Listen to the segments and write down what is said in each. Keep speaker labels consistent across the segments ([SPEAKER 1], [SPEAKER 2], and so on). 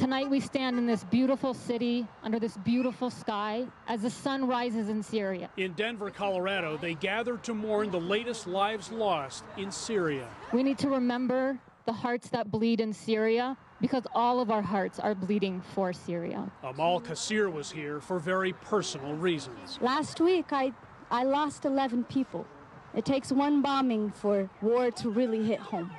[SPEAKER 1] Tonight we stand in this beautiful city under this beautiful sky as the sun rises in Syria.
[SPEAKER 2] In Denver, Colorado, they gathered to mourn the latest lives lost in Syria.
[SPEAKER 1] We need to remember the hearts that bleed in Syria because all of our hearts are bleeding for Syria.
[SPEAKER 2] Amal Kassir was here for very personal reasons.
[SPEAKER 3] Last week, I lost 11 people. It takes one bombing for war to really hit home.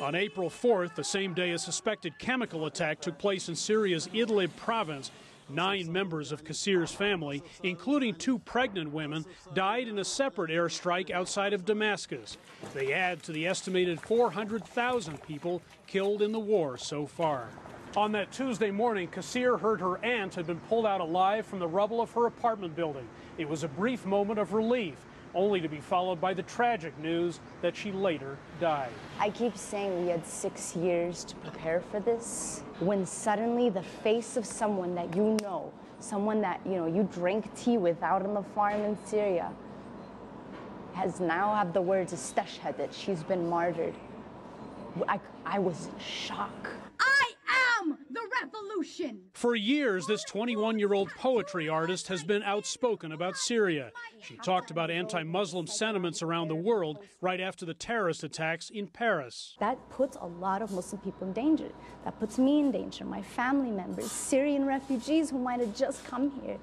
[SPEAKER 2] On April 4th, the same day a suspected chemical attack took place in Syria's Idlib province, 9 members of Kassir's family, including 2 pregnant women, died in a separate airstrike outside of Damascus. They add to the estimated 400,000 people killed in the war so far. On that Tuesday morning, Kassir heard her aunt had been pulled out alive from the rubble of her apartment building. It was a brief moment of relief, only to be followed by the tragic news that she later died.
[SPEAKER 4] I keep saying we had 6 years to prepare for this, when suddenly the face of someone that you know, someone that you drank tea with out on the farm in Syria, has now had the words istashhad, that she's been martyred. I was in shock.
[SPEAKER 5] I am the revolution.
[SPEAKER 2] For years, this 21-year-old poetry artist has been outspoken about Syria. She talked about anti-Muslim sentiments around the world right after the terrorist attacks in Paris.
[SPEAKER 4] That puts a lot of Muslim people in danger. That puts me in danger, my family members, Syrian refugees who might have just come here.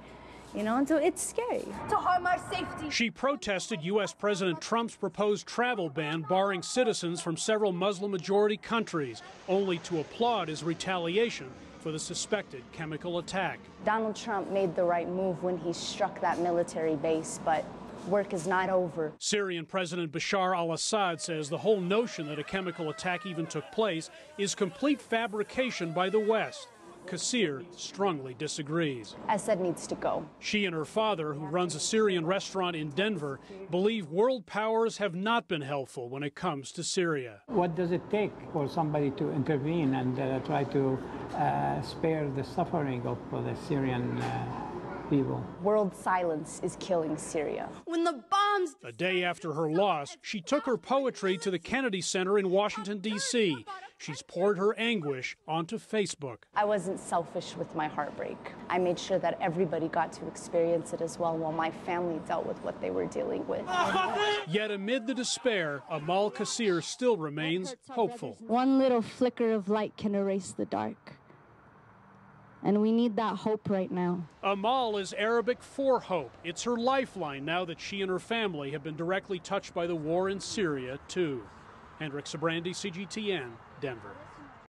[SPEAKER 4] And so it's scary.
[SPEAKER 5] To harm our safety.
[SPEAKER 2] She protested U.S. President Trump's proposed travel ban barring citizens from several Muslim-majority countries, only to applaud his retaliation for the suspected chemical attack.
[SPEAKER 4] Donald Trump made the right move when he struck that military base, but work is not over.
[SPEAKER 2] Syrian President Bashar al-Assad says the whole notion that a chemical attack even took place is complete fabrication by the West. Kassir strongly disagrees.
[SPEAKER 4] Assad needs to go.
[SPEAKER 2] She and her father, who runs a Syrian restaurant in Denver, believe world powers have not been helpful when it comes to Syria.
[SPEAKER 6] What does it take for somebody to intervene and try to spare the suffering of the Syrian people?
[SPEAKER 4] World silence is killing Syria.
[SPEAKER 5] When the bombs...
[SPEAKER 2] A day after her loss, she took her poetry to the Kennedy Center in Washington, D.C. She's poured her anguish onto Facebook.
[SPEAKER 4] I wasn't selfish with my heartbreak. I made sure that everybody got to experience it as well while my family dealt with what they were dealing with.
[SPEAKER 2] Yet amid the despair, Amal Kassir still remains hopeful.
[SPEAKER 3] One little flicker of light can erase the dark. And we need that hope right now.
[SPEAKER 2] Amal is Arabic for hope. It's her lifeline now that she and her family have been directly touched by the war in Syria, too. Hendrik Sabrandi, CGTN, Denver.